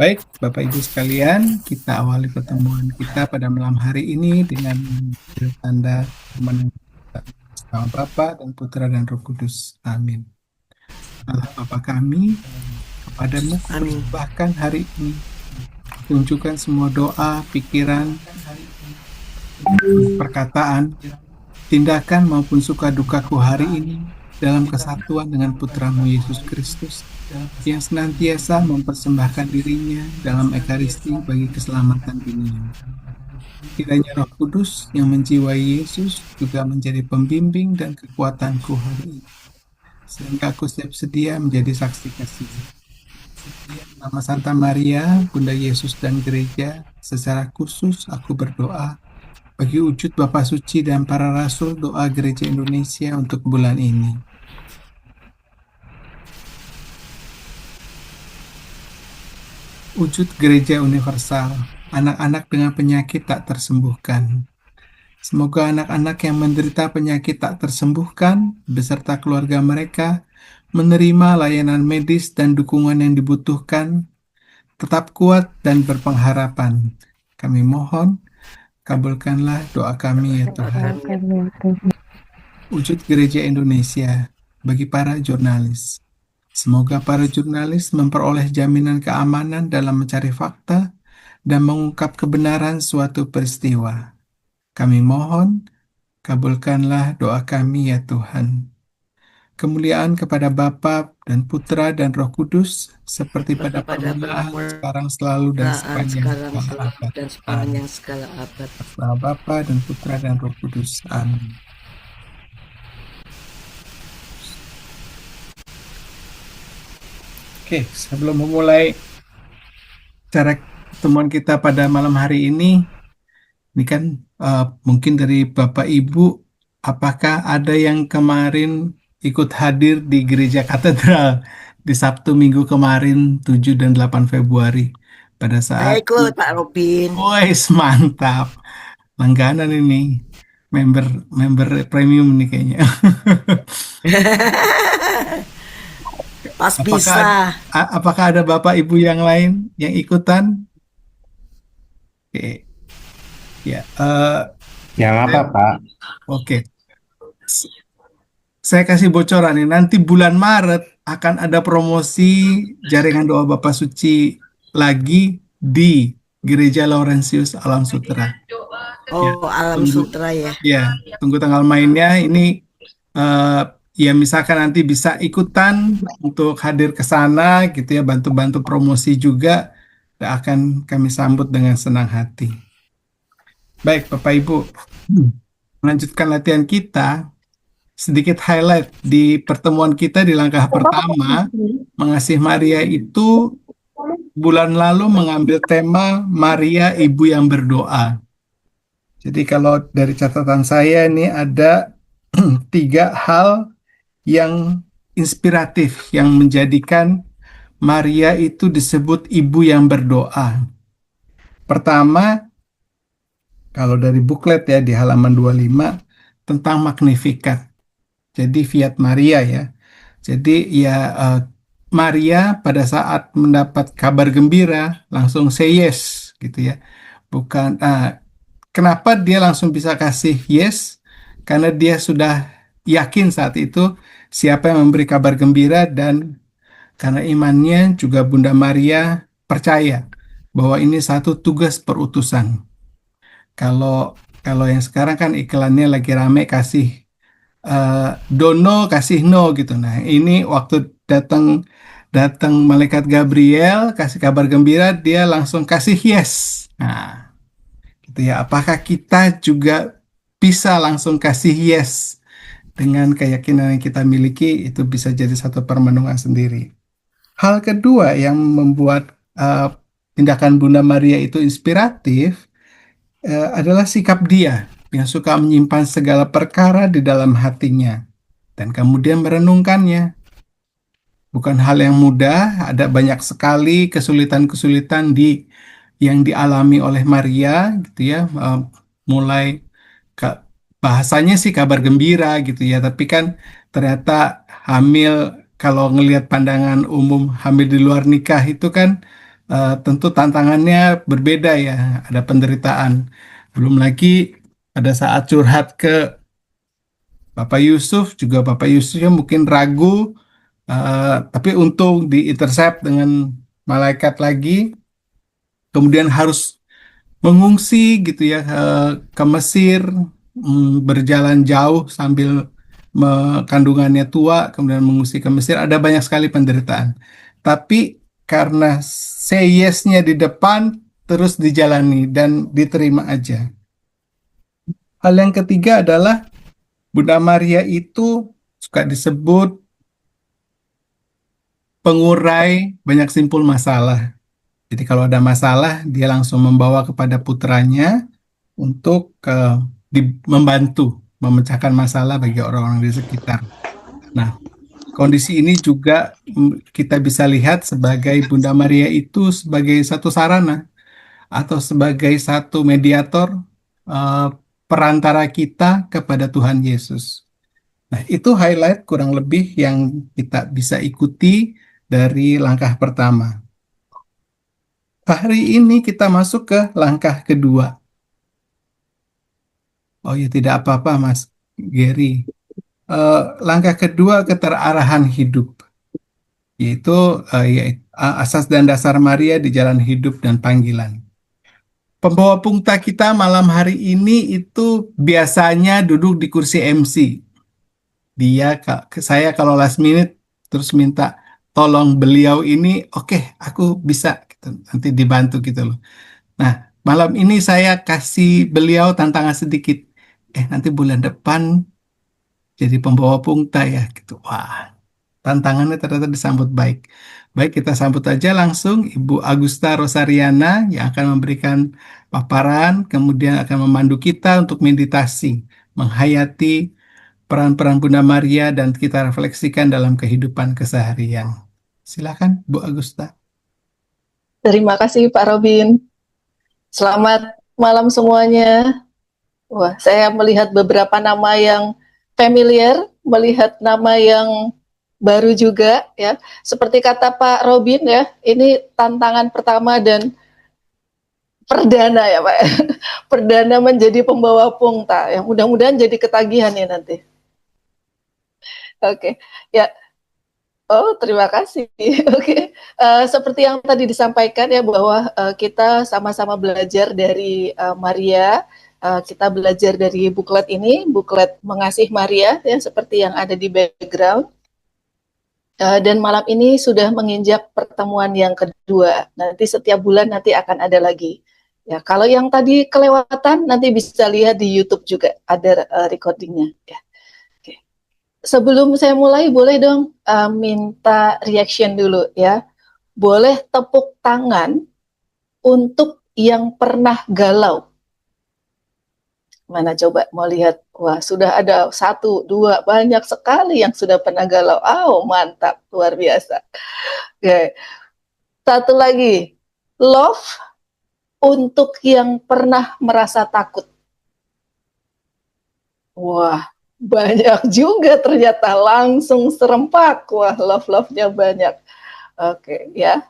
Baik, Bapak Ibu sekalian, kita awali pertemuan kita pada malam hari ini dengan tanda firman nama Bapa dan Putra dan Roh Kudus. Amin. Allah Bapa kami, kepadamu Amin. kupersembahkan hari ini. Tunjukkan semua doa, pikiran, perkataan, tindakan maupun suka dukaku hari ini dalam kesatuan dengan Putramu Yesus Kristus yang senantiasa mempersembahkan dirinya dalam Ekaristi bagi keselamatan dunia. Kiranya Roh Kudus yang menjiwai Yesus juga menjadi pembimbing dan kekuatanku hari ini, sehingga aku siap sedia menjadi saksi kasih. Nama Santa Maria, Bunda Yesus dan Gereja, secara khusus aku berdoa bagi wujud Bapa Suci dan para Rasul doa Gereja Indonesia untuk bulan ini. Wujud Gereja Universal, anak-anak dengan penyakit tak tersembuhkan. Semoga anak-anak yang menderita penyakit tak tersembuhkan beserta keluarga mereka menerima layanan medis dan dukungan yang dibutuhkan, tetap kuat dan berpengharapan. Kami mohon, kabulkanlah doa kami ya Tuhan. Wujud Gereja Indonesia bagi para jurnalis. Semoga para jurnalis memperoleh jaminan keamanan dalam mencari fakta dan mengungkap kebenaran suatu peristiwa. Kami mohon, kabulkanlah doa kami ya Tuhan. Kemuliaan kepada Bapa dan Putra dan Roh Kudus, seperti pada permulaan, sekarang selalu dan sepanjang segala abad. dan sepanjang segala abad. Nama Bapa dan Putra dan Roh Kudus. Amin. Oke, sebelum memulai cara pertemuan kita pada malam hari ini kan mungkin dari Bapak Ibu, apakah ada yang kemarin ikut hadir di Gereja Katedral di Sabtu Minggu kemarin 7 dan 8 Februari pada Saya saat ikut Pak Robin. Wes mantap. Langganan ini. Member premium nih kayaknya. Pas Apakah bisa. apakah ada Bapak Ibu yang lain yang ikutan? Oke. Ya, Yang apa, Pak? oke. Saya kasih bocoran nih, nanti bulan Maret akan ada promosi jaringan doa Bapa Suci lagi di Gereja Laurentius Alam Sutera. Ya, Oh, Alam tunggu, Sutra ya. ya, tunggu tanggal mainnya. Ini ya misalkan nanti bisa ikutan untuk hadir ke sana gitu ya, bantu-bantu promosi juga, akan kami sambut dengan senang hati. Baik, Bapak Ibu, melanjutkan latihan kita. Sedikit highlight di pertemuan kita di langkah pertama, Mengasihi Maria itu bulan lalu mengambil tema Maria Ibu yang berdoa. Jadi kalau dari catatan saya ini ada 3 hal yang inspiratif yang menjadikan Maria itu disebut ibu yang berdoa. Pertama, kalau dari buklet ya di halaman 25 tentang Magnificat. Jadi Fiat Maria ya. Jadi ya Maria pada saat mendapat kabar gembira langsung say yes gitu ya. Bukan kenapa dia langsung bisa kasih yes? Karena dia sudah yakin saat itu siapa yang memberi kabar gembira, dan karena imannya juga Bunda Maria percaya bahwa ini satu tugas perutusan. Kalau kalau yang sekarang kan iklannya lagi rame kasih dono kasih no gitu. Nah, ini waktu datang datang malaikat Gabriel kasih kabar gembira, dia langsung kasih yes. Nah, gitu ya. Apakah kita juga bisa langsung kasih yes dengan keyakinan yang kita miliki? Itu bisa jadi satu permenungan sendiri. Hal kedua yang membuat tindakan Bunda Maria itu inspiratif adalah sikap dia yang suka menyimpan segala perkara di dalam hatinya dan kemudian merenungkannya. Bukan hal yang mudah, ada banyak sekali kesulitan-kesulitan yang dialami oleh Maria gitu ya. Mulai bahasanya sih kabar gembira gitu ya, tapi kan ternyata hamil, kalau ngelihat pandangan umum hamil di luar nikah itu kan tentu tantangannya berbeda ya, ada penderitaan. Belum lagi pada saat curhat ke Bapak Yusuf, juga Bapak Yusufnya mungkin ragu, tapi untung di-intercept dengan malaikat lagi, kemudian harus mengungsi gitu ya ke Mesir, berjalan jauh sambil kandungannya tua, kemudian mengungsi ke Mesir. Ada banyak sekali penderitaan. Tapi karena say yes-nya di depan, terus dijalani dan diterima aja. Hal yang ketiga adalah Bunda Maria itu suka disebut pengurai banyak simpul masalah. Jadi kalau ada masalah, dia langsung membawa kepada putranya untuk membantu memecahkan masalah bagi orang-orang di sekitar. Nah, kondisi ini juga kita bisa lihat sebagai Bunda Maria itu sebagai satu sarana atau sebagai satu mediator, eh, perantara kita kepada Tuhan Yesus. Nah, itu highlight kurang lebih yang kita bisa ikuti dari langkah pertama. Hari ini kita masuk ke langkah kedua. Oh ya, tidak apa-apa, Mas Gary. Langkah kedua, keterarahan hidup, yaitu asas dan dasar Maria di jalan hidup dan panggilan. Pembawa pungta kita malam hari ini itu biasanya duduk di kursi MC. Saya kalau last minute terus minta tolong beliau ini, oke, aku bisa, gitu. Nanti dibantu gitu loh. Nah, malam ini saya kasih beliau tantangan sedikit. Nanti bulan depan jadi pembawa pungta ya, gitu. Wah, tantangannya ternyata disambut baik. Baik, kita sambut aja langsung Ibu Agusta Rosariana yang akan memberikan paparan, kemudian akan memandu kita untuk meditasi, menghayati peran-peran Bunda Maria dan kita refleksikan dalam kehidupan keseharian. Silakan, Bu Agusta. Terima kasih Pak Robin. Selamat malam semuanya. Wah, saya melihat beberapa nama yang familiar, melihat nama yang baru juga ya. Seperti kata Pak Robin ya, ini tantangan pertama dan perdana ya Pak. Perdana menjadi pembawa pungta. Ya, mudah-mudahan jadi ketagihan ya nanti. Oke, ya. Oh, terima kasih. Oke, seperti yang tadi disampaikan ya bahwa kita sama-sama belajar dari Maria. Kita belajar dari buklet ini, buklet Mengasih Maria, ya seperti yang ada di background. Dan malam ini sudah menginjak pertemuan yang kedua. Nanti setiap bulan nanti akan ada lagi. Ya, kalau yang tadi kelewatan nanti bisa lihat di YouTube juga ada recordingnya. Ya. Sebelum saya mulai, boleh dong minta reaction dulu ya. Boleh tepuk tangan untuk yang pernah galau. Mana coba mau lihat? Wah, sudah ada 1, 2, banyak sekali yang sudah pernah galau. Oh, mantap, luar biasa. Oke. Satu lagi, love untuk yang pernah merasa takut. Wah, banyak juga ternyata, langsung serempak. Wah, love-nya banyak. Oke, ya.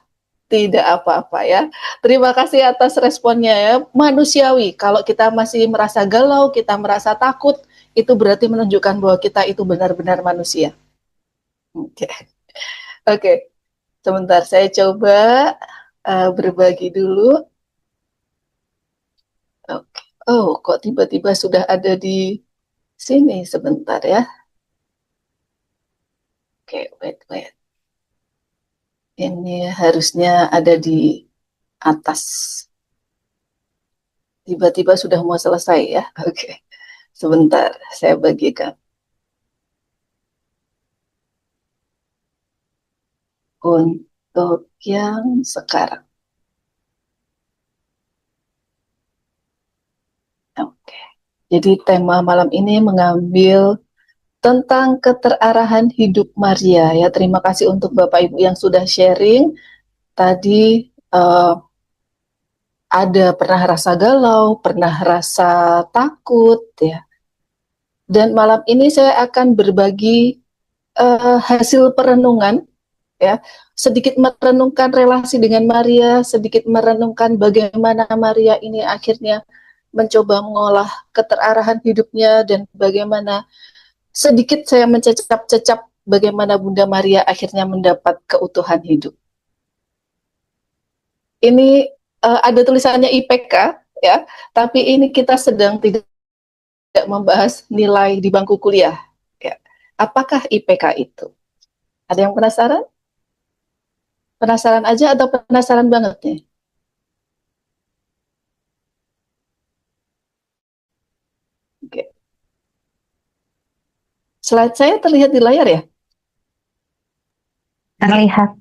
Tidak apa-apa ya. Terima kasih atas responnya ya. Manusiawi, kalau kita masih merasa galau, kita merasa takut, itu berarti menunjukkan bahwa kita itu benar-benar manusia. Oke. Oke. Sebentar, saya coba berbagi dulu. Oke. Oh, kok tiba-tiba sudah ada di sini sebentar ya. Oke, wait. Ini harusnya ada di atas. Tiba-tiba sudah mau selesai ya. Oke. Sebentar, saya bagikan. Untuk yang sekarang. Oke. Jadi tema malam ini mengambil tentang keterarahan hidup Maria ya. Terima kasih untuk Bapak Ibu yang sudah sharing. Tadi ada pernah rasa galau, pernah rasa takut ya. Dan malam ini saya akan berbagi hasil perenungan ya, sedikit merenungkan relasi dengan Maria, sedikit merenungkan bagaimana Maria ini akhirnya mencoba mengolah keterarahan hidupnya, dan bagaimana sedikit saya mencecap-cecap bagaimana Bunda Maria akhirnya mendapat keutuhan hidup. Ini ada tulisannya IPK ya, tapi ini kita sedang tidak membahas nilai di bangku kuliah. Ya. Apakah IPK itu? Ada yang penasaran? Penasaran aja atau penasaran banget nih? Oke. Slide saya terlihat di layar ya? Terlihat,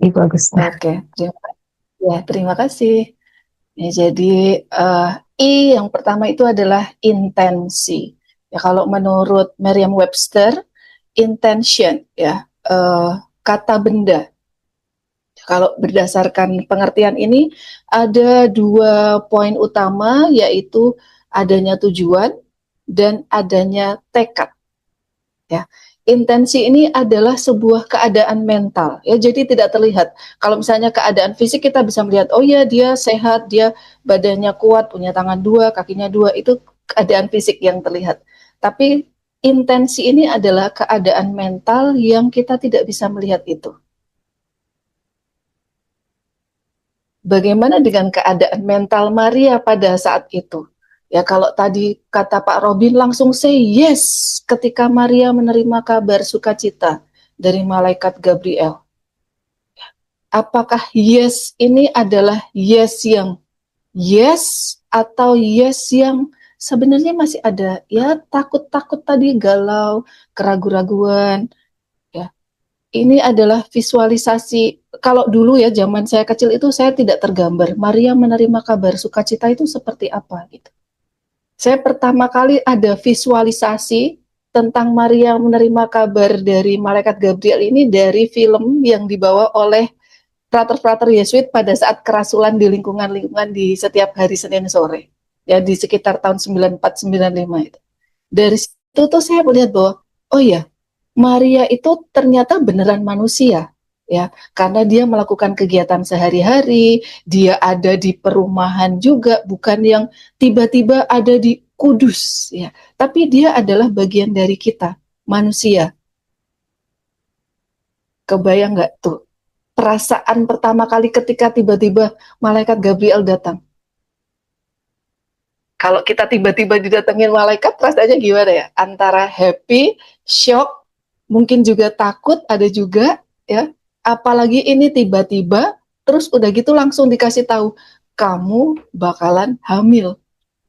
Ibu Agusta. Oke, terima kasih. Ya, jadi I yang pertama itu adalah intensi. Ya, kalau menurut Merriam-Webster, intention ya, kata benda. Kalau berdasarkan pengertian ini ada 2 poin utama, yaitu adanya tujuan dan adanya tekad. Ya, intensi ini adalah sebuah keadaan mental. Ya, jadi tidak terlihat. Kalau misalnya keadaan fisik kita bisa melihat, oh ya dia sehat, dia badannya kuat, punya tangan 2, kakinya 2, itu keadaan fisik yang terlihat. Tapi intensi ini adalah keadaan mental yang kita tidak bisa melihat itu. Bagaimana dengan keadaan mental Maria pada saat itu? Ya, kalau tadi kata Pak Robin langsung say yes ketika Maria menerima kabar sukacita dari malaikat Gabriel. Apakah yes ini adalah yes yang yes atau yes yang sebenarnya masih ada ya takut-takut tadi, galau, keraguan-raguan. Ini adalah visualisasi. Kalau dulu ya zaman saya kecil itu saya tidak tergambar Maria menerima kabar sukacita itu seperti apa gitu. Saya pertama kali ada visualisasi tentang Maria menerima kabar dari malaikat Gabriel ini dari film yang dibawa oleh frater-frater Yesuit pada saat kerasulan di lingkungan-lingkungan di setiap hari Senin sore. Ya, di sekitar tahun 94-95 itu. Dari situ tuh saya melihat bahwa oh ya, Maria itu ternyata beneran manusia, ya, karena dia melakukan kegiatan sehari-hari, dia ada di perumahan juga, bukan yang tiba-tiba ada di Kudus, ya, tapi dia adalah bagian dari kita, manusia. Kebayang nggak tuh perasaan pertama kali ketika tiba-tiba malaikat Gabriel datang? Kalau kita tiba-tiba didatengin malaikat, rasanya gimana ya? Antara happy, shock, mungkin juga takut, ada juga ya. Apalagi ini tiba-tiba terus udah gitu langsung dikasih tahu kamu bakalan hamil.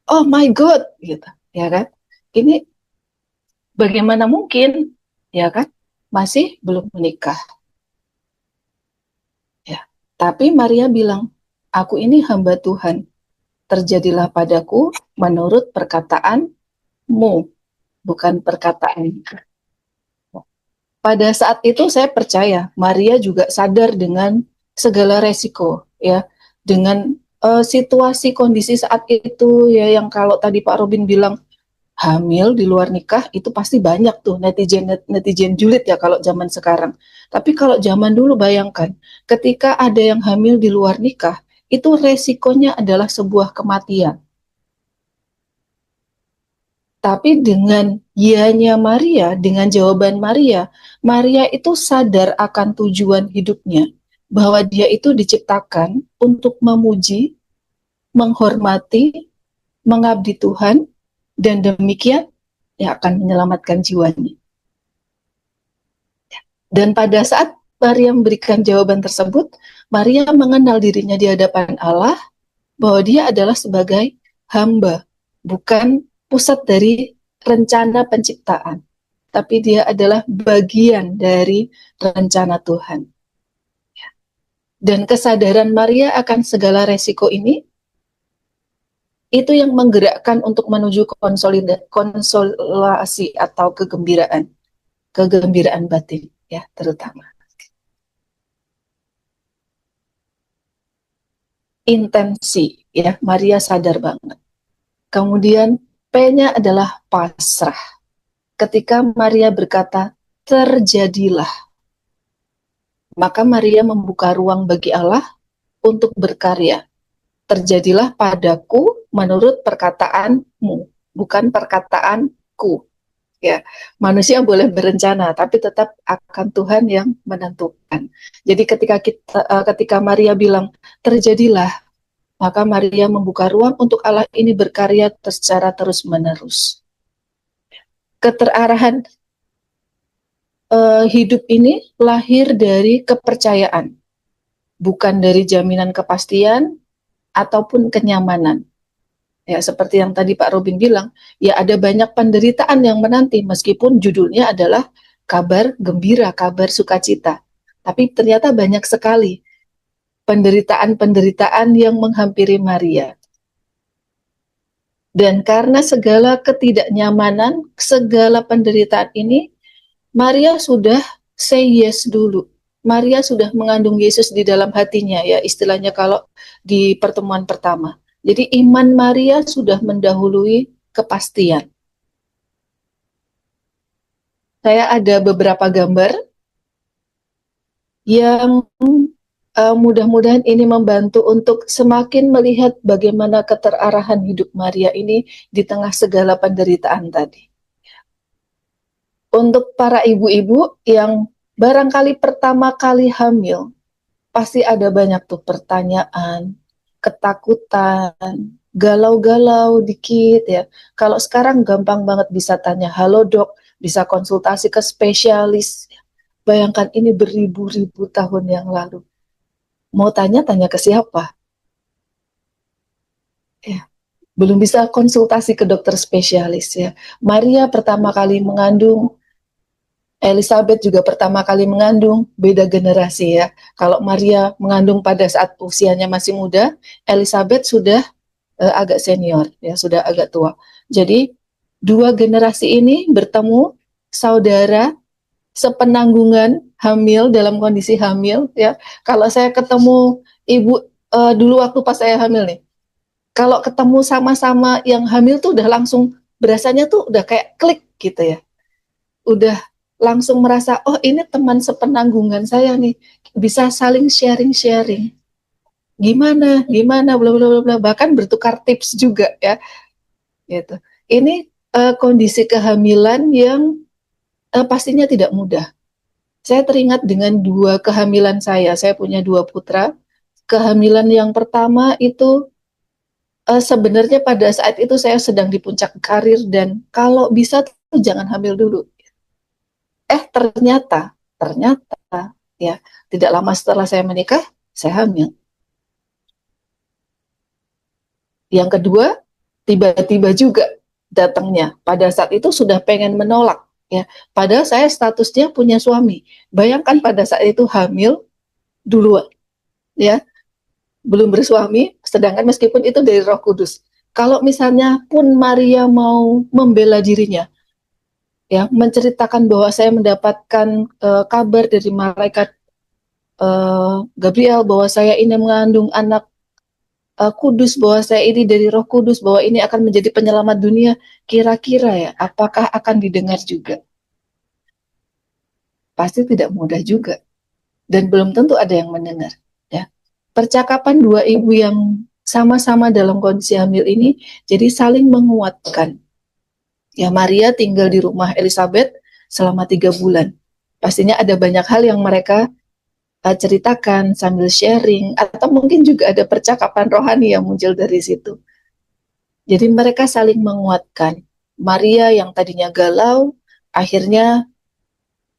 Oh my God, gitu, ya kan? Ini bagaimana mungkin, ya kan? Masih belum menikah. Ya. Tapi Maria bilang, aku ini hamba Tuhan. Terjadilah padaku menurut perkataanmu, bukan perkataan. Pada saat itu saya percaya Maria juga sadar dengan segala resiko, ya, dengan situasi kondisi saat itu, ya, yang kalau tadi Pak Robin bilang hamil di luar nikah itu pasti banyak tuh netizen julid ya kalau zaman sekarang. Tapi kalau zaman dulu bayangkan ketika ada yang hamil di luar nikah itu resikonya adalah sebuah kematian. Tapi dengan ianya Maria, dengan jawaban Maria, Maria itu sadar akan tujuan hidupnya, bahwa dia itu diciptakan untuk memuji, menghormati, mengabdi Tuhan, dan demikian yang akan menyelamatkan jiwanya. Dan pada saat Maria memberikan jawaban tersebut, Maria mengenal dirinya di hadapan Allah, bahwa dia adalah sebagai hamba, bukan pusat dari rencana penciptaan, tapi dia adalah bagian dari rencana Tuhan. Dan kesadaran Maria akan segala resiko ini, itu yang menggerakkan untuk menuju konsolasi atau kegembiraan batin, ya, terutama. Intensi, ya, Maria sadar banget. Kemudian P-nya adalah pasrah. Ketika Maria berkata, terjadilah. Maka Maria membuka ruang bagi Allah untuk berkarya. Terjadilah padaku menurut perkataanmu, bukan perkataanku. Ya, manusia boleh berencana, tapi tetap akan Tuhan yang menentukan. Jadi ketika Maria bilang terjadilah, maka Maria membuka ruang untuk Allah ini berkarya secara terus-menerus. Keterarahan hidup ini lahir dari kepercayaan, bukan dari jaminan kepastian ataupun kenyamanan. Ya, seperti yang tadi Pak Robin bilang, ya ada banyak penderitaan yang menanti meskipun judulnya adalah kabar gembira, kabar sukacita. Tapi ternyata banyak sekali penderitaan-penderitaan yang menghampiri Maria. Dan karena segala ketidaknyamanan, segala penderitaan ini, Maria sudah say yes dulu. Maria sudah mengandung Yesus di dalam hatinya, ya istilahnya kalau di pertemuan pertama. Jadi iman Maria sudah mendahului kepastian. Saya ada beberapa gambar yang mudah-mudahan ini membantu untuk semakin melihat bagaimana keterarahan hidup Maria ini di tengah segala penderitaan tadi. Untuk para ibu-ibu yang barangkali pertama kali hamil, pasti ada banyak tuh pertanyaan, ketakutan, galau-galau dikit ya. Kalau sekarang gampang banget bisa tanya, halo dok, bisa konsultasi ke spesialis. Bayangkan ini beribu-ribu tahun yang lalu. Mau tanya-tanya ke siapa? Ya, belum bisa konsultasi ke dokter spesialis ya. Maria pertama kali mengandung, Elizabeth juga pertama kali mengandung, beda generasi ya. Kalau Maria mengandung pada saat usianya masih muda, Elizabeth sudah agak senior, ya sudah agak tua. Jadi dua generasi ini bertemu, saudara, sepenanggungan, hamil dalam kondisi hamil, ya. Kalau saya ketemu ibu dulu waktu pas saya hamil nih, kalau ketemu sama-sama yang hamil tuh udah langsung berasanya tuh udah kayak klik gitu ya. Udah langsung merasa, oh ini teman sepenanggungan saya nih, bisa saling sharing-sharing. Gimana, bla bla bla bla, bahkan bertukar tips juga ya. Gitu. Ini kondisi kehamilan yang pastinya tidak mudah. Saya teringat dengan dua kehamilan saya. Saya punya dua putra. Kehamilan yang pertama itu sebenarnya pada saat itu saya sedang di puncak karir dan kalau bisa tuh jangan hamil dulu. Ternyata ya tidak lama setelah saya menikah saya hamil. Yang kedua tiba-tiba juga datangnya. Pada saat itu sudah pengen menolak ya. Padahal saya statusnya punya suami. Bayangkan pada saat itu hamil duluan ya. Belum bersuami, sedangkan meskipun itu dari Roh Kudus. Kalau misalnya pun Maria mau membela dirinya, ya menceritakan bahwa saya mendapatkan kabar dari malaikat Gabriel bahwa saya ini mengandung anak kudus, bahwa saya ini dari Roh Kudus, bahwa ini akan menjadi penyelamat dunia, kira-kira ya apakah akan didengar juga? Pasti tidak mudah juga dan belum tentu ada yang mendengar ya. Percakapan dua ibu yang sama-sama dalam kondisi hamil ini jadi saling menguatkan. Ya, Maria tinggal di rumah Elizabeth selama 3 bulan. Pastinya ada banyak hal yang mereka ceritakan sambil sharing, atau mungkin juga ada percakapan rohani yang muncul dari situ. Jadi mereka saling menguatkan. Maria yang tadinya galau, akhirnya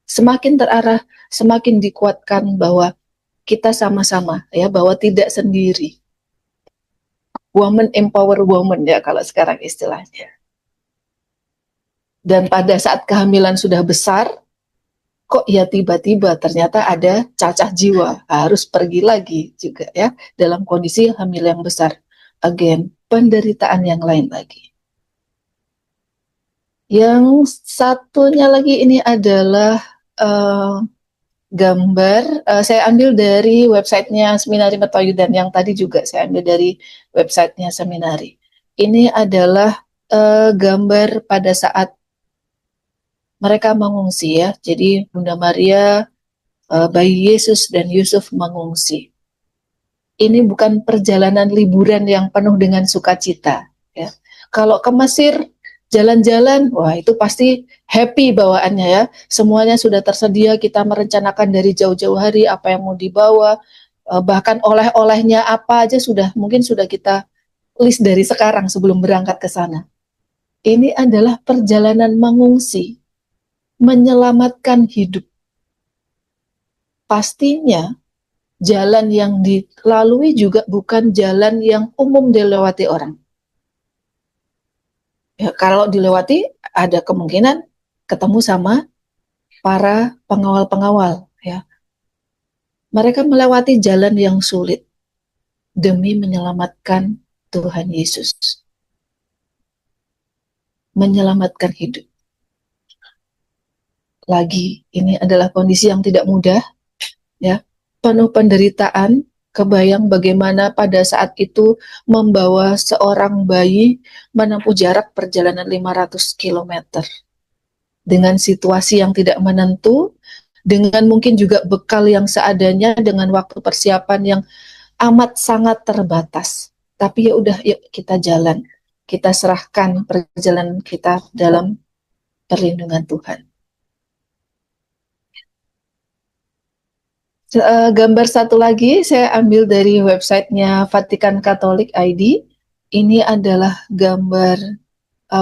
semakin terarah, semakin dikuatkan bahwa kita sama-sama, ya, bahwa tidak sendiri. Woman empower woman, ya kalau sekarang istilahnya. Dan pada saat kehamilan sudah besar, kok ya tiba-tiba ternyata ada cacah jiwa, harus pergi lagi juga ya, dalam kondisi hamil yang besar. Again, penderitaan yang lain lagi. Yang satunya lagi ini adalah gambar, saya ambil dari websitenya Seminari Mertoyudan, yang tadi juga saya ambil dari websitenya Seminari. Ini adalah gambar pada saat mereka mengungsi ya. Jadi Bunda Maria bayi Yesus dan Yusuf mengungsi. Ini bukan perjalanan liburan yang penuh dengan sukacita. Ya. Kalau ke Mesir jalan-jalan, wah itu pasti happy bawaannya ya. Semuanya sudah tersedia, kita merencanakan dari jauh-jauh hari apa yang mau dibawa, bahkan oleh-olehnya apa aja mungkin sudah kita list dari sekarang sebelum berangkat ke sana. Ini adalah perjalanan mengungsi, menyelamatkan hidup. Pastinya jalan yang dilalui juga bukan jalan yang umum dilewati orang. Ya, kalau dilewati, ada kemungkinan ketemu sama para pengawal-pengawal. Ya. Mereka melewati jalan yang sulit demi menyelamatkan Tuhan Yesus. Menyelamatkan hidup. Lagi, ini adalah kondisi yang tidak mudah, ya, penuh penderitaan. Kebayang bagaimana pada saat itu membawa seorang bayi menempuh jarak perjalanan 500 km dengan situasi yang tidak menentu, dengan mungkin juga bekal yang seadanya, dengan waktu persiapan yang amat sangat terbatas. Tapi ya udah, yuk kita jalan, kita serahkan perjalanan kita dalam perlindungan Tuhan. Gambar satu lagi saya ambil dari websitenya Vatikan Katolik ID. Ini adalah gambar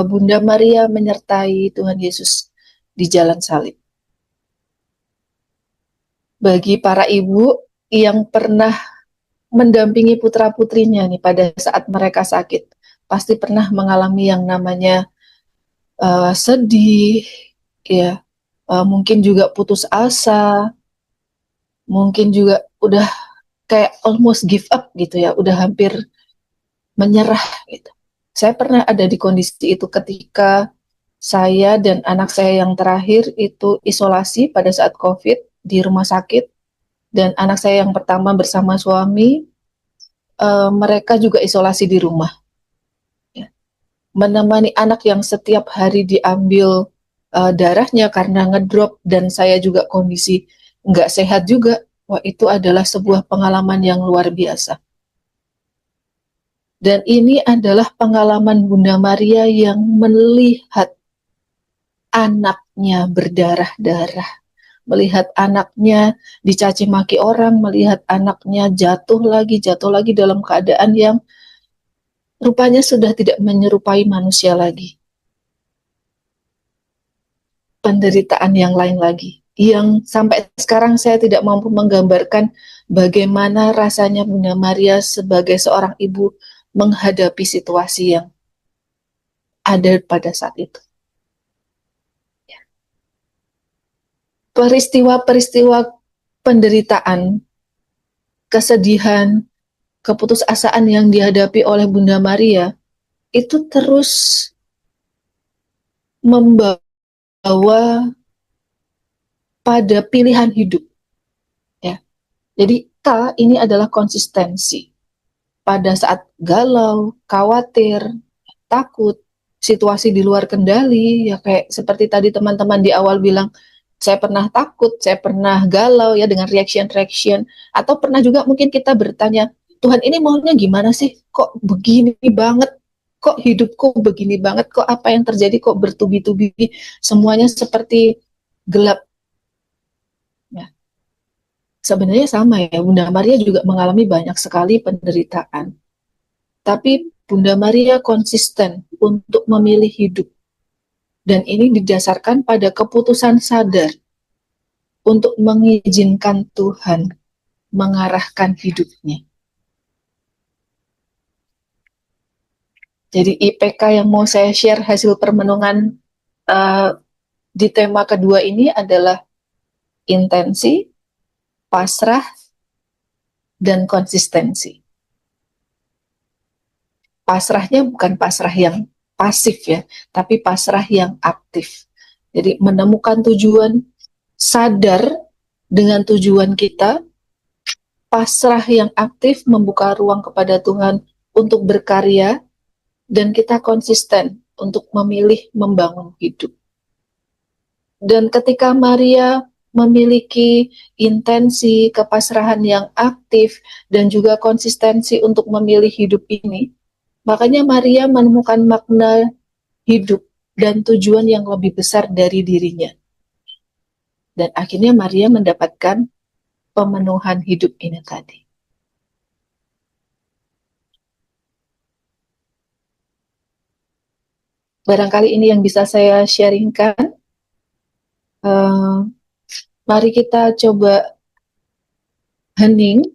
Bunda Maria menyertai Tuhan Yesus di jalan salib. Bagi para ibu yang pernah mendampingi putra-putrinya nih pada saat mereka sakit, pasti pernah mengalami yang namanya sedih, ya, mungkin juga putus asa, mungkin juga udah kayak almost give up gitu ya, udah hampir menyerah gitu. Saya pernah ada di kondisi itu ketika saya dan anak saya yang terakhir itu isolasi pada saat COVID di rumah sakit, dan anak saya yang pertama bersama suami, mereka juga isolasi di rumah. Ya. Menemani anak yang setiap hari diambil darahnya karena ngedrop, dan saya juga kondisi nggak sehat juga. Wah, itu adalah sebuah pengalaman yang luar biasa. Dan ini adalah pengalaman Bunda Maria yang melihat anaknya berdarah-darah, melihat anaknya dicaci maki orang, melihat anaknya jatuh lagi dalam keadaan yang rupanya sudah tidak menyerupai manusia lagi. Penderitaan yang lain lagi, yang sampai sekarang saya tidak mampu menggambarkan bagaimana rasanya Bunda Maria sebagai seorang ibu menghadapi situasi yang ada pada saat itu. Peristiwa-peristiwa penderitaan, kesedihan, keputusasaan yang dihadapi oleh Bunda Maria itu terus membawa pada pilihan hidup. Ya. Jadi K ini adalah konsistensi. Pada saat galau, khawatir, takut, situasi di luar kendali, ya kayak seperti tadi teman-teman di awal bilang, saya pernah takut, saya pernah galau ya dengan reaction, atau pernah juga mungkin kita bertanya, Tuhan ini maunya gimana sih? Kok begini banget? Kok hidupku begini banget? Kok apa yang terjadi kok bertubi-tubi? Semuanya seperti gelap. Ya. Sebenarnya sama ya, Bunda Maria juga mengalami banyak sekali penderitaan. Tapi Bunda Maria konsisten untuk memilih hidup. Dan ini didasarkan pada keputusan sadar untuk mengizinkan Tuhan mengarahkan hidupnya. Jadi IPK yang mau saya share hasil permenungan di tema kedua ini adalah intensi, pasrah, dan konsistensi. Pasrahnya bukan pasrah yang pasif ya, tapi pasrah yang aktif. Jadi menemukan tujuan, sadar dengan tujuan kita, pasrah yang aktif membuka ruang kepada Tuhan untuk berkarya, dan kita konsisten untuk memilih membangun hidup. Dan ketika Maria memiliki intensi kepasrahan yang aktif dan juga konsistensi untuk memilih hidup ini, makanya Maria menemukan makna hidup dan tujuan yang lebih besar dari dirinya. Dan akhirnya Maria mendapatkan pemenuhan hidup ini tadi. Barangkali ini yang bisa saya sharingkan. Mari kita coba hening,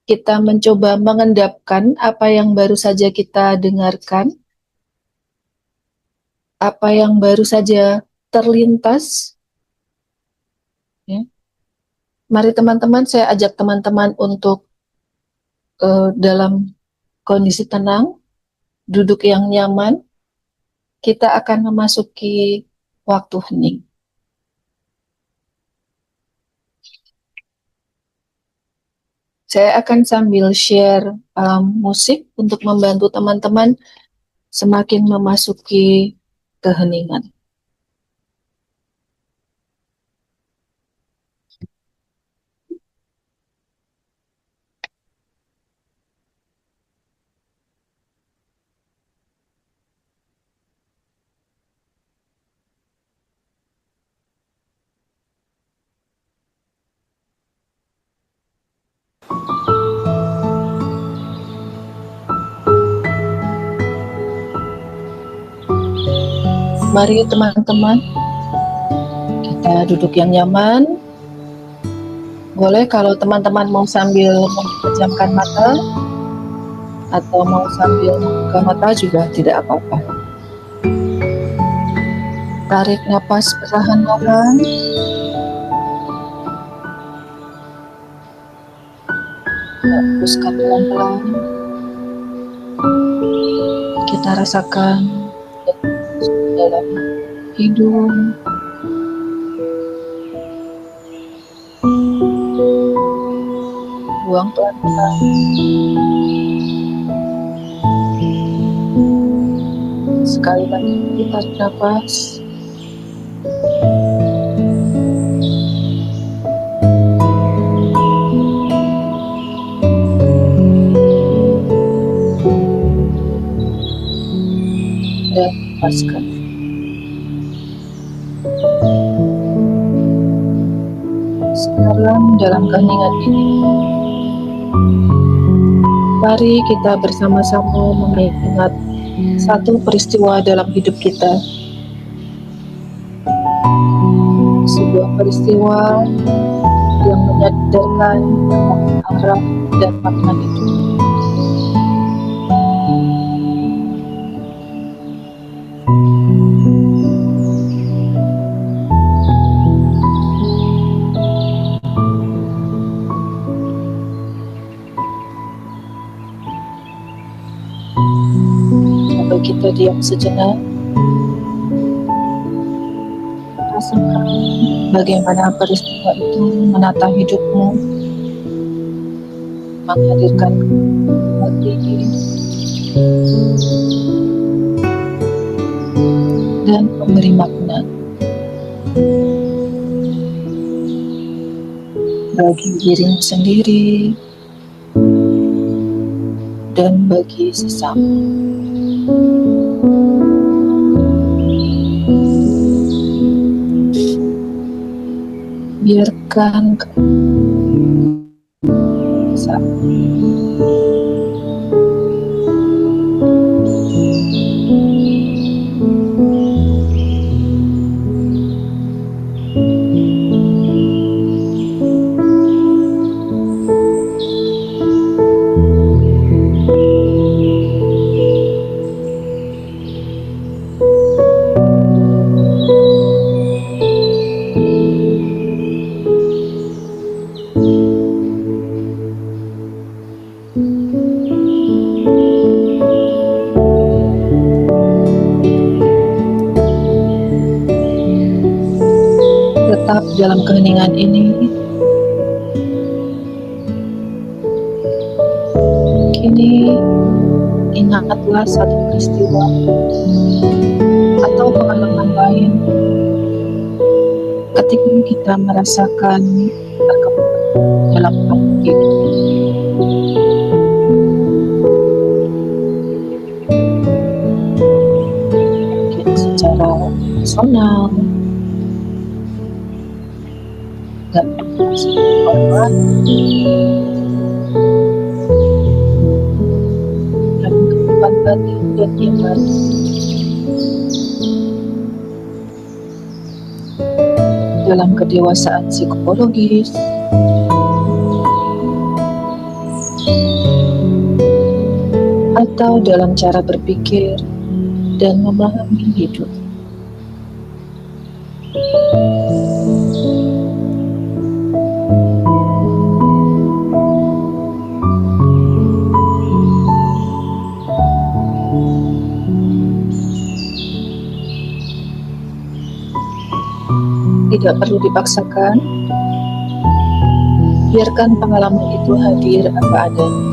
kita mencoba mengendapkan apa yang baru saja kita dengarkan, apa yang baru saja terlintas. Ya. Mari teman-teman, saya ajak teman-teman untuk dalam kondisi tenang, duduk yang nyaman. Kita akan memasuki waktu hening. Saya akan sambil share musik untuk membantu teman-teman semakin memasuki keheningan. Mari teman-teman, kita duduk yang nyaman. Boleh kalau teman-teman mau sambil memejamkan mata atau mau sambil membuka mata juga tidak apa-apa. Tarik napas perlahan-lahan. Hembuskan pelan-pelan. Kita rasakan dalam hidung, buang pelan-pelan. Sekali lagi kita tarik nafas. Dan lepaskan. Sekarang dalam keheningan ini, mari kita bersama-sama mengingat satu peristiwa dalam hidup kita. Sebuah peristiwa yang menyadarkan arah dan makna hidup. Kita diam sejenak, rasakan bagaimana peristiwa itu menata hidupmu, menghadirkan hati dan memberi makna bagi dirimu sendiri dan bagi sesama. Biarkan tetap dalam keheningan ini. Kini ingatlah satu peristiwa atau pengalaman lain ketika kita merasakan perkembangan dalam hidup, mungkin secara personal, dan merasa korban, dan kehidupan batin dan iman. Dalam kedewasaan psikologis, atau dalam cara berpikir dan memahami hidup. Tidak perlu dipaksakan, biarkan pengalaman itu hadir apa adanya.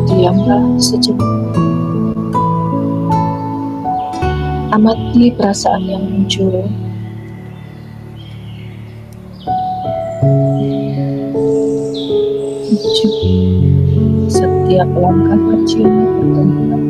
Diamlah sejenak. Amati perasaan yang muncul. Setiap langkah kecil pertemuan.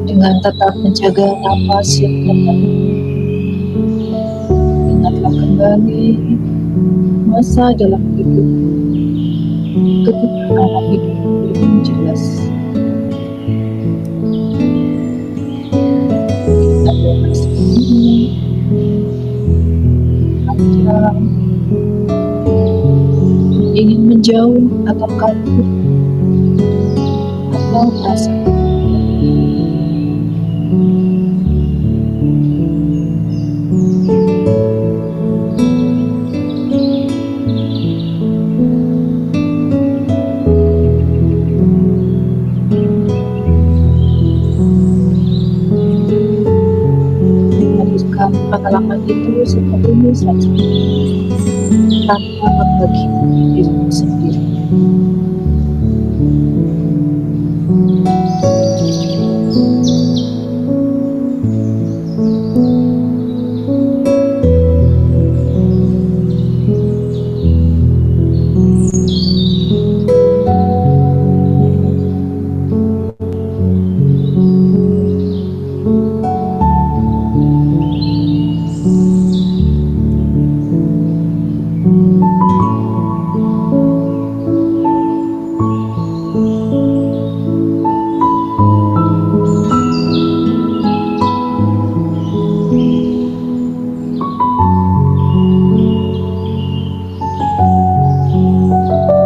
Dengan tetap menjaga napas yang tepat. Ingatlah kembali masa dalam hidup ketika anak itu belum jelas. Ada rasa panjang, ingin menjauh atau kabur, atau merasa pengalaman itu seperti ini saja, tanpa membagi dirimu sendiri.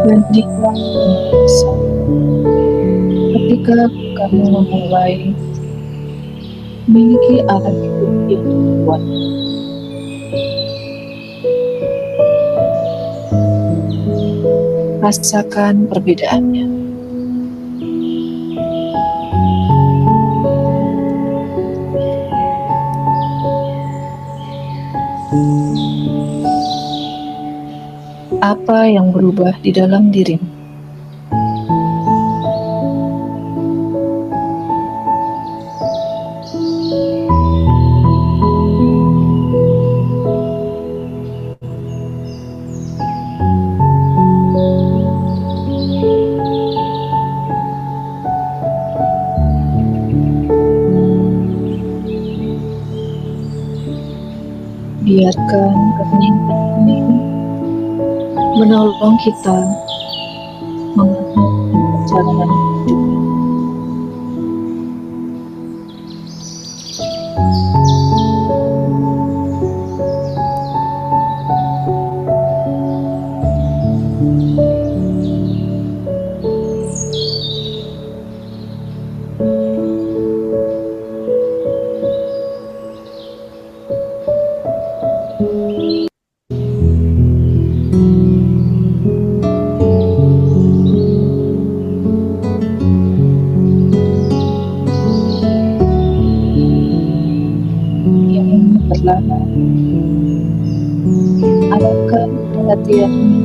Bandinglah ketika kamu memulai memiliki arah hidup yang kuat. Rasakan perbedaannya. Apa yang berubah di dalam dirimu? Biarkan keheningan ini menolong kita menghadapi perjalanan hidup. Yang perlahan, arahkan perhatianmu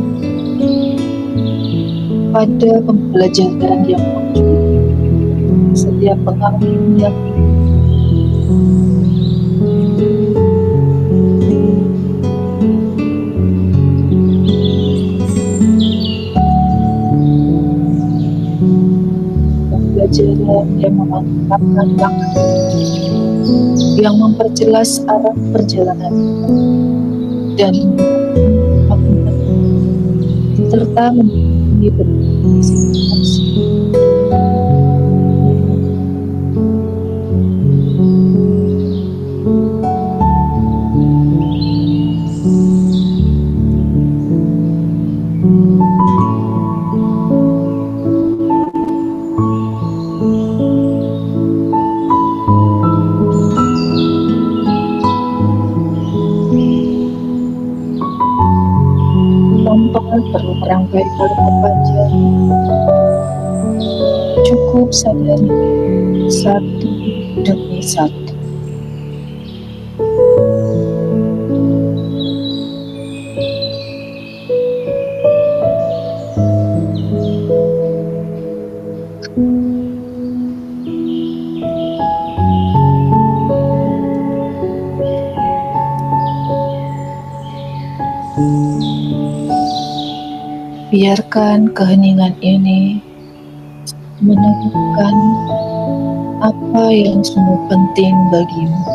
pada pembelajaran yang muncul setiap pengalaman yang pembelajaran yang memantapkan langkah, yang memperjelas arah perjalanan dan makna, serta memberi berpartisipasi. Tanpa perlu merangkai kalimat panjang, cukup sadari satu demi satu. Biarkan keheningan ini menemukan apa yang sungguh penting bagimu.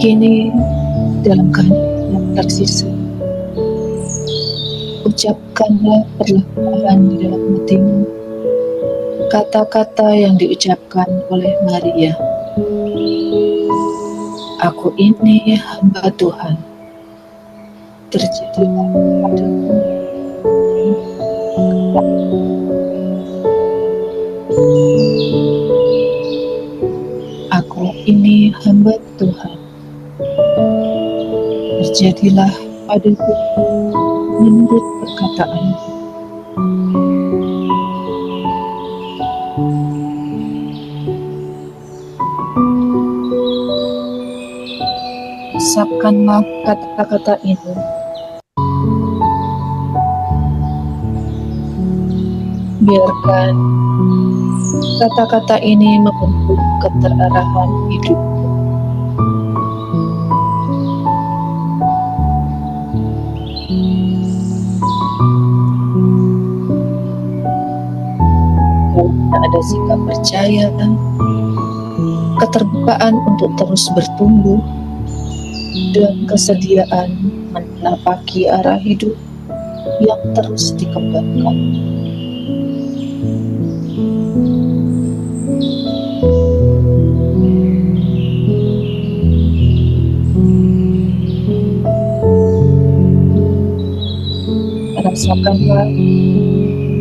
Kini, dalam keheningan yang tersisa, ucapkanlah perlahan di dalam hatimu kata-kata yang diucapkan oleh Maria. Aku ini hamba Tuhan. Terjadilah padaku. Aku ini hamba Tuhan. Terjadilah padaku menurut perkataan. Resapkanlah kata-kata ini. Biarkan kata-kata ini membentuk keterarahan hidup. Ada sikap percaya, keterbukaan untuk terus bertumbuh, dan kesediaan menapaki arah hidup yang terus dikembangkan. rasakanlah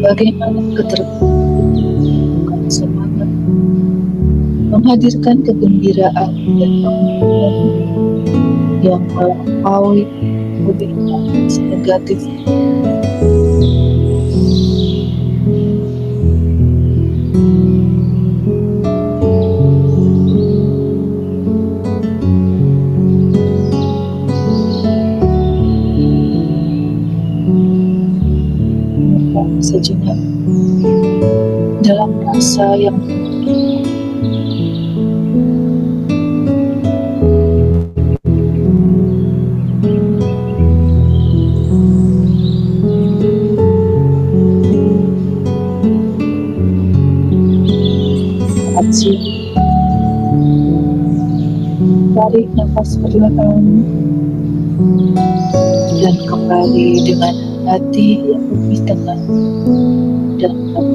bagaimana keterbukaan semangat menghadirkan kegembiraan dan kemudian yang melampaui mobilitas negatif. Sejenak dalam rasa yang saat tarik nafas perlahan dan kembali dengan hati yang lebih tenang dan tenang.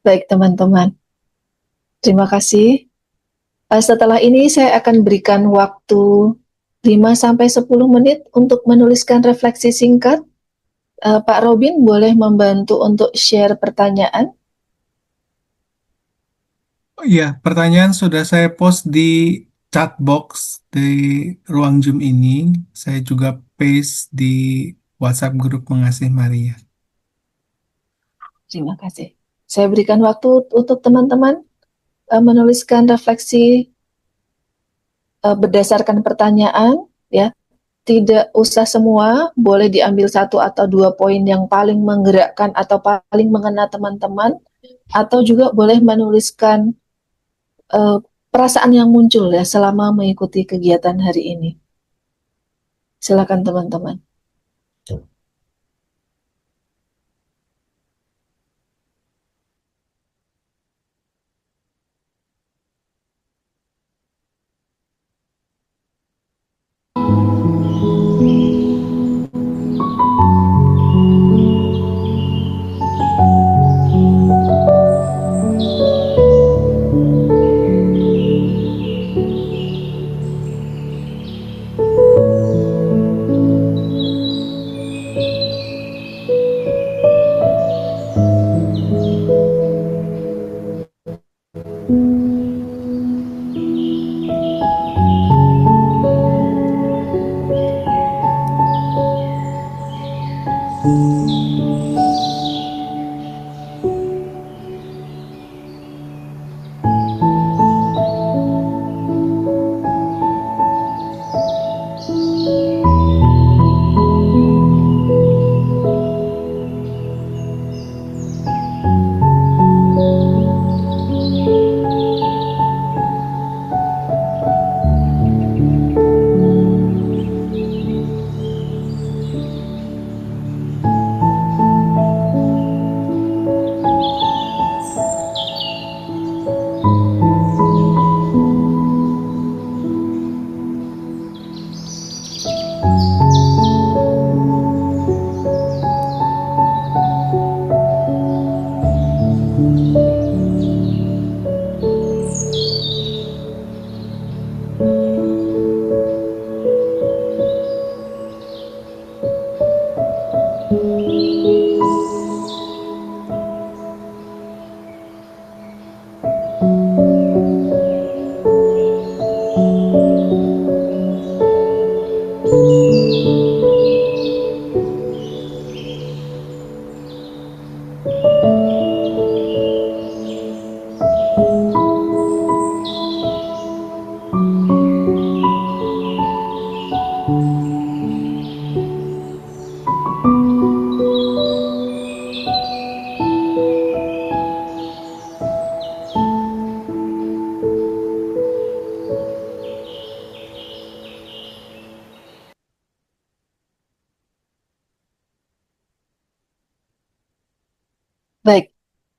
Baik teman-teman, terima kasih. Setelah ini saya akan berikan waktu 5-10 menit untuk menuliskan refleksi singkat. Pak Robin boleh membantu untuk share pertanyaan? Oh iya, pertanyaan sudah saya post di chat box di ruang Zoom ini. Saya juga paste di WhatsApp grup Mengasih Maria. Terima kasih. Saya berikan waktu untuk teman-teman menuliskan refleksi berdasarkan pertanyaan, ya. Tidak usah semua, boleh diambil 1 atau 2 poin yang paling menggerakkan atau paling mengena teman-teman, atau juga boleh menuliskan perasaan yang muncul ya selama mengikuti kegiatan hari ini. Silakan teman-teman.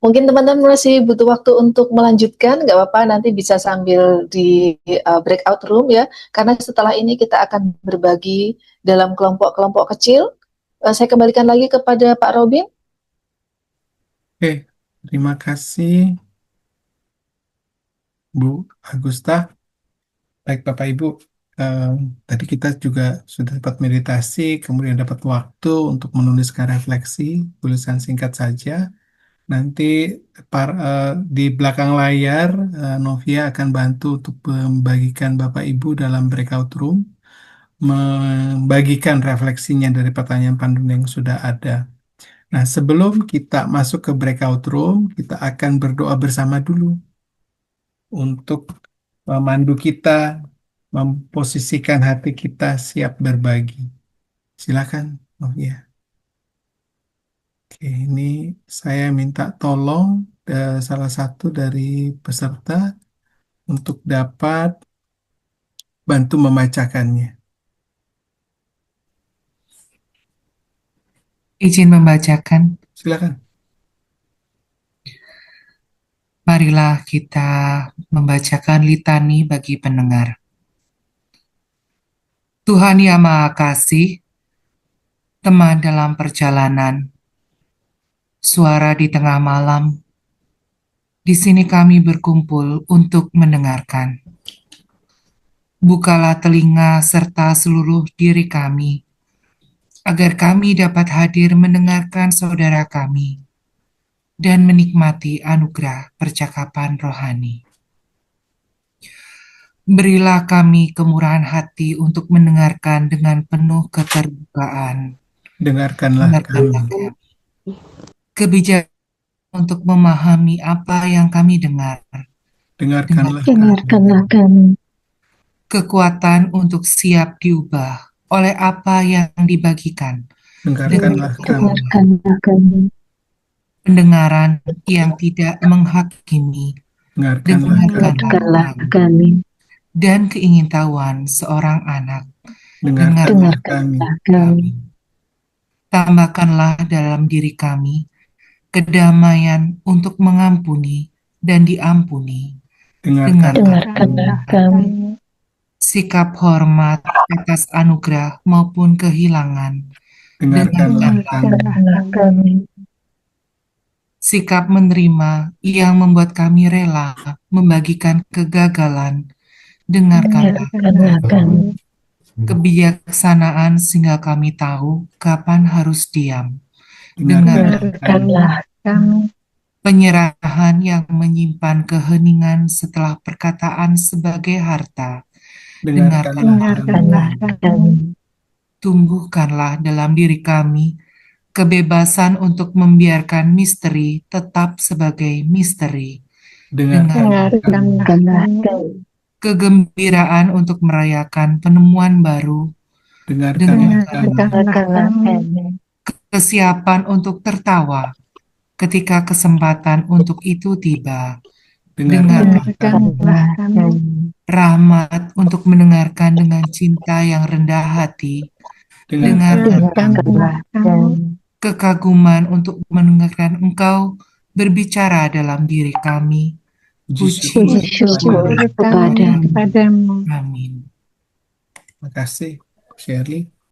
Mungkin teman-teman masih butuh waktu untuk melanjutkan, nggak apa-apa, nanti bisa sambil di breakout room ya, karena setelah ini kita akan berbagi dalam kelompok-kelompok kecil. Saya kembalikan lagi kepada Pak Robin. Oke, terima kasih Bu Agusta. Baik Bapak Ibu, tadi kita juga sudah dapat meditasi, kemudian dapat waktu untuk menuliskan refleksi, tulisan singkat saja. Nanti di belakang layar, Novia akan bantu untuk membagikan Bapak Ibu dalam breakout room, membagikan refleksinya dari pertanyaan panduan yang sudah ada. Nah, sebelum kita masuk ke breakout room, kita akan berdoa bersama dulu untuk memandu kita, memposisikan hati kita siap berbagi. Silakan, Novia. Oke, ini saya minta tolong salah satu dari peserta untuk dapat bantu membacakannya. Izin membacakan. Silakan. Marilah kita membacakan litani bagi pendengar. Tuhan yang Maha Kasih, teman dalam perjalanan, suara di tengah malam, di sini kami berkumpul untuk mendengarkan. Bukalah telinga serta seluruh diri kami, agar kami dapat hadir mendengarkan saudara kami dan menikmati anugerah percakapan rohani. Berilah kami kemurahan hati untuk mendengarkan dengan penuh keterbukaan. Dengarkanlah kami. Kebijakan untuk memahami apa yang kami dengar. Dengarkanlah Dengarkanlah kami. Kekuatan untuk siap diubah oleh apa yang dibagikan. Dengarkanlah kami. Dengarkanlah kami. Pendengaran yang tidak menghakimi. Dengarkanlah kami. Dengarkanlah kami. Dan keingintahuan seorang anak. Dengarkanlah kami. Dengarkanlah kami. Tambahkanlah dalam diri kami kedamaian untuk mengampuni dan diampuni. Dengarkanlah kami. Sikap hormat atas anugerah maupun kehilangan. Dengarkanlah kami. Dengarkanlah kami. Sikap menerima yang membuat kami rela membagikan kegagalan. Dengarkanlah Dengarkanlah kami. kebijaksanaan sehingga kami tahu kapan harus diam. Dengarkanlah kami. Penyerahan yang menyimpan keheningan setelah perkataan sebagai harta. Dengarkanlah kami. Tumbuhkanlah dalam diri kami kebebasan untuk membiarkan misteri tetap sebagai misteri. Dengarkanlah kami. Dengarkanlah kami. Kegembiraan untuk merayakan penemuan baru. Dengarkanlah kami. Dengarkanlah kami. Kesiapan untuk tertawa ketika kesempatan untuk itu tiba. Dengarkanlah kami. Dengarkanlah kami. Rahmat untuk mendengarkan dengan cinta yang rendah hati. Dengarkanlah kami. Kekaguman untuk mendengarkan Engkau berbicara dalam diri kami. Puji Puji syukur kepadamu. Amin. Terima kasih, Shirley.